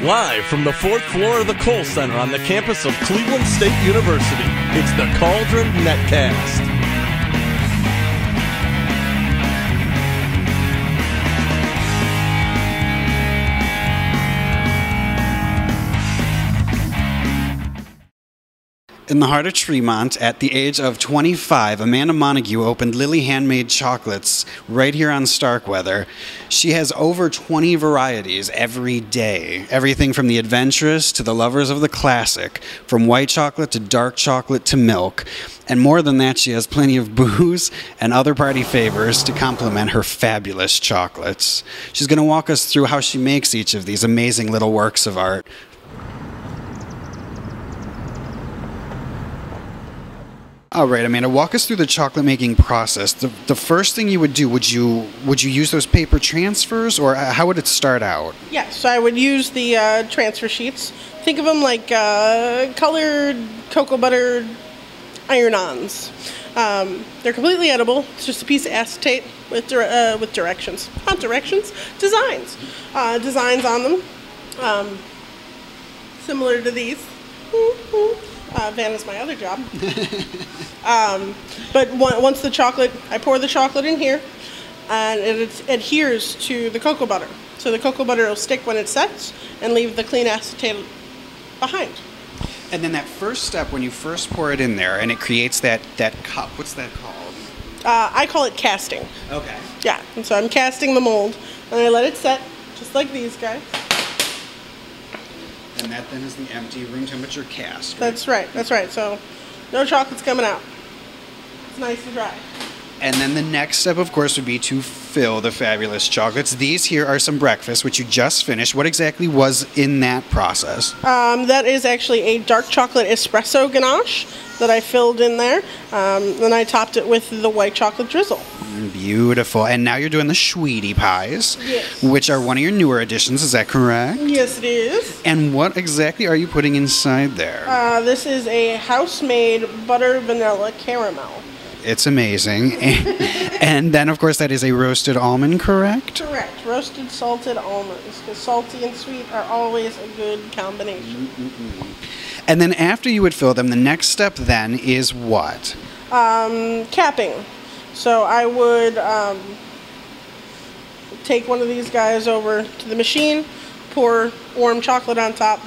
Live from the 4th floor of the Cole Center on the campus of Cleveland State University, it's the Cauldron Netcast. In the heart of Tremont, at the age of 25, Amanda Montague opened Lilly Handmade Chocolates right here on Starkweather. She has over 20 varieties every day. Everything from the adventurous to the lovers of the classic, from white chocolate to dark chocolate to milk. And more than that, she has plenty of booze and other party favors to complement her fabulous chocolates. She's going to walk us through how she makes each of these amazing little works of art. All right, Amanda, walk us through the chocolate making process. The first thing you would do, would you use those paper transfers, or how would it start out? Yes, so I would use the transfer sheets. Think of them like colored cocoa butter iron-ons. They're completely edible. It's just a piece of acetate with directions. Not directions, designs. Designs on them. Similar to these. Vanna's my other job. But once the chocolate, I pour the chocolate in here, and it adheres to the cocoa butter. So the cocoa butter will stick when it sets and leave the clean acetate behind. And then that first step, when you first pour it in there and it creates that cup, what's that called? I call it casting. Okay. Yeah, and so I'm casting the mold, and I let it set, just like these guys. And that then is the empty room temperature cast. Right? That's right. So no chocolate's coming out. It's nice and dry. And then the next step, of course, would be to fill the fabulous chocolates. These here are some breakfast, which you just finished. What exactly was in that process? That is actually a dark chocolate espresso ganache that I filled in there. Then I topped it with the white chocolate drizzle. Beautiful. And now you're doing the sweetie pies, yes, which are one of your newer additions. Is that correct? Yes, it is. And what exactly are you putting inside there? This is a house-made butter vanilla caramel. It's amazing. And then, of course, that is a roasted almond, correct? Correct. Roasted salted almonds, because salty and sweet are always a good combination. And then after you would fill them, the next step then is what? Capping. So I would take one of these guys over to the machine, pour warm chocolate on top,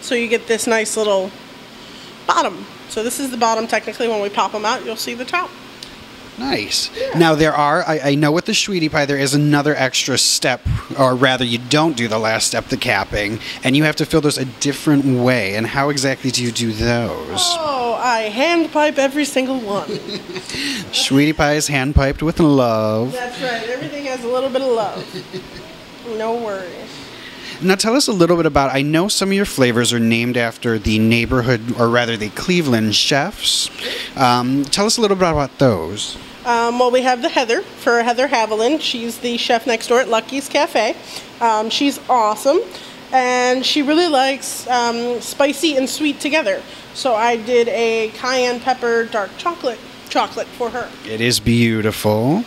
so you get this nice little bottom. So this is the bottom. Technically, when we pop them out, you'll see the top. Nice. Yeah. Now there are, I know with the sweetie pie there is another extra step, or rather you don't do the last step, the capping, and you have to fill those a different way. And how exactly do you do those? Oh, I hand pipe every single one. Sweetie pie is hand piped with love. That's right. Everything has a little bit of love. No worries. Now tell us a little bit about, I know some of your flavors are named after the neighborhood, or rather the Cleveland chefs. Tell us a little bit about those. Well, we have the Heather, for Heather Haviland. She's the chef next door at Lucky's Cafe. She's awesome, and she really likes spicy and sweet together. So I did a cayenne pepper dark chocolate for her. It is beautiful.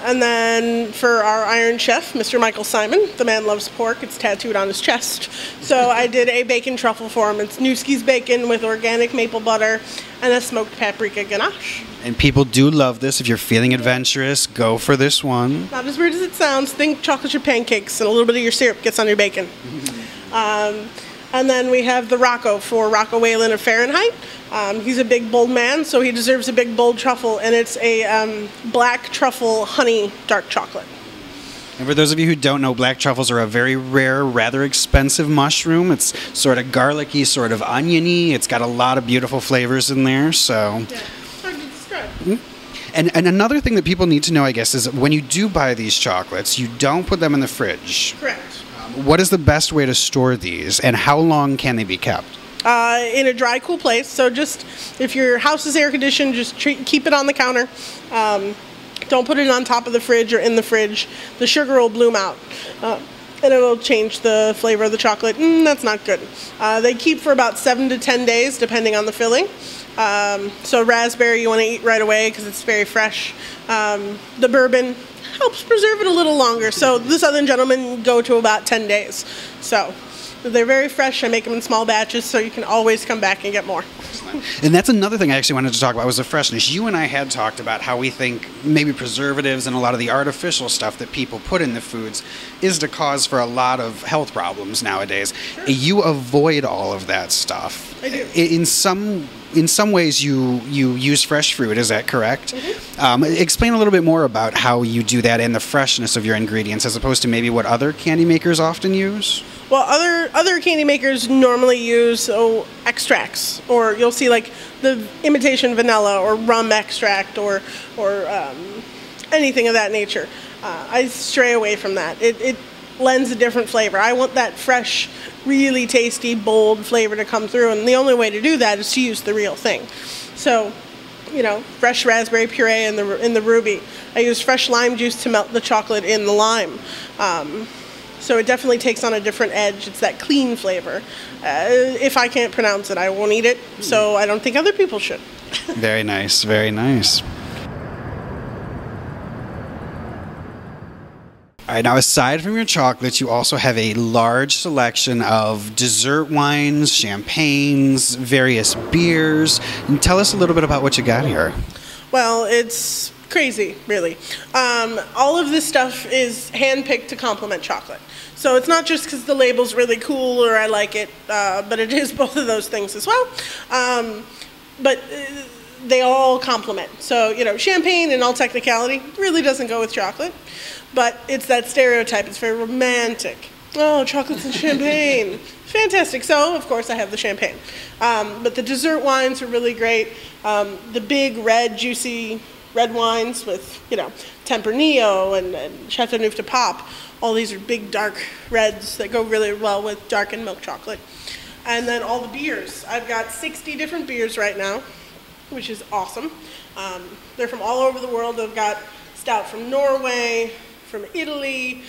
And then for our Iron Chef, Mr. Michael Simon, the man loves pork. It's tattooed on his chest. So I did a bacon truffle for him. It's Newski's bacon with organic maple butter and a smoked paprika ganache. And people do love this. If you're feeling adventurous, go for this one. Not as weird as it sounds. Think chocolate chip pancakes and a little bit of your syrup gets on your bacon. And then we have the Rocco for Rocco Whalen of Fahrenheit. He's a big, bold man, so he deserves a big, bold truffle, and it's a black truffle honey dark chocolate. And for those of you who don't know, black truffles are a very rare, rather expensive mushroom. It's sort of garlicky, sort of oniony. It's got a lot of beautiful flavors in there, so... Yeah, it's hard to describe. And another thing that people need to know, I guess, is when you do buy these chocolates, you don't put them in the fridge. Correct. What is the best way to store these, and how long can they be kept? In a dry, cool place. So just, if your house is air conditioned, just keep it on the counter. Don't put it on top of the fridge or in the fridge. The sugar will bloom out, and it'll change the flavor of the chocolate. That's not good. They keep for about 7 to 10 days, depending on the filling. So raspberry you want to eat right away because it's very fresh. The bourbon, helps preserve it a little longer. So the Southern Gentlemen go to about 10 days. So they're very fresh. I make them in small batches, so you can always come back and get more. And that's another thing I actually wanted to talk about was the freshness. You and I had talked about how we think maybe preservatives and a lot of the artificial stuff that people put in the foods is the cause for a lot of health problems nowadays. Sure. You avoid all of that stuff. I do. In some ways, you use fresh fruit. Is that correct? Mm-hmm. Explain a little bit more about how you do that and the freshness of your ingredients, as opposed to maybe what other candy makers often use. Well, other candy makers normally use extracts, or you'll see like the imitation vanilla or rum extract or anything of that nature. I stray away from that. It lends a different flavor. I want that fresh, really tasty, bold flavor to come through, and the only way to do that is to use the real thing. So, fresh raspberry puree in the Ruby. I use fresh lime juice to melt the chocolate in the lime. So it definitely takes on a different edge. It's that clean flavor. If I can't pronounce it, I won't eat it. So I don't think other people should. Very nice, very nice. All right, now aside from your chocolates, you also have a large selection of dessert wines, champagnes, various beers. And tell us a little bit about what you got here. Well, it's crazy, really. All of this stuff is handpicked to complement chocolate. So it's not just because the label's really cool or I like it, but it is both of those things as well. But they all complement. So, champagne in all technicality really doesn't go with chocolate, but it's that stereotype. It's very romantic. Oh, chocolates and champagne. Fantastic. So, of course, I have the champagne. But the dessert wines are really great. The big, red, juicy red wines with, Tempranillo and Chateauneuf de Pape. All these are big, dark reds that go really well with darkened milk chocolate. And then all the beers. I've got 60 different beers right now, which is awesome. They're from all over the world. I've got stout from Norway, from Italy,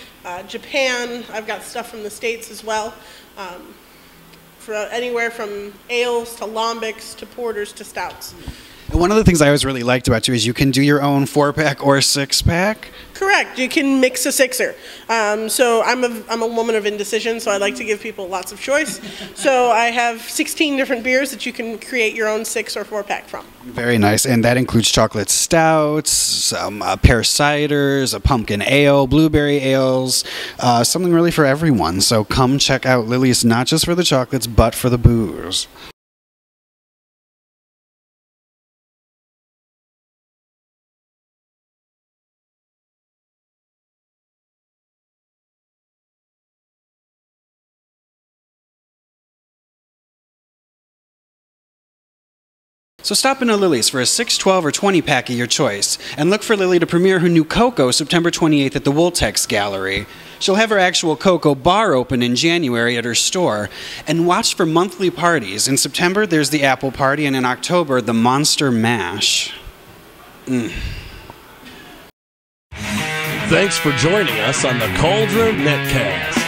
Japan. I've got stuff from the States as well. For anywhere from ales to lambics to porters to stouts. And one of the things I always really liked about you is you can do your own 4-pack or 6-pack. Correct. You can mix a sixer. So I'm a woman of indecision, so I like to give people lots of choice. So I have 16 different beers that you can create your own 6 or 4-pack from. Very nice. And that includes chocolate stouts, some pear ciders, a pumpkin ale, blueberry ales, something really for everyone. So come check out Lilly's, not just for the chocolates, but for the booze. So stop into Lilly's for a 6, 12, or 20-pack of your choice, and look for Lilly to premiere her new Cocoa September 28th at the Wooltex Gallery. She'll have her actual Cocoa bar open in January at her store, and watch for monthly parties. In September, there's the Apple Party, and in October, the Monster Mash. Thanks for joining us on the Cauldron Netcast.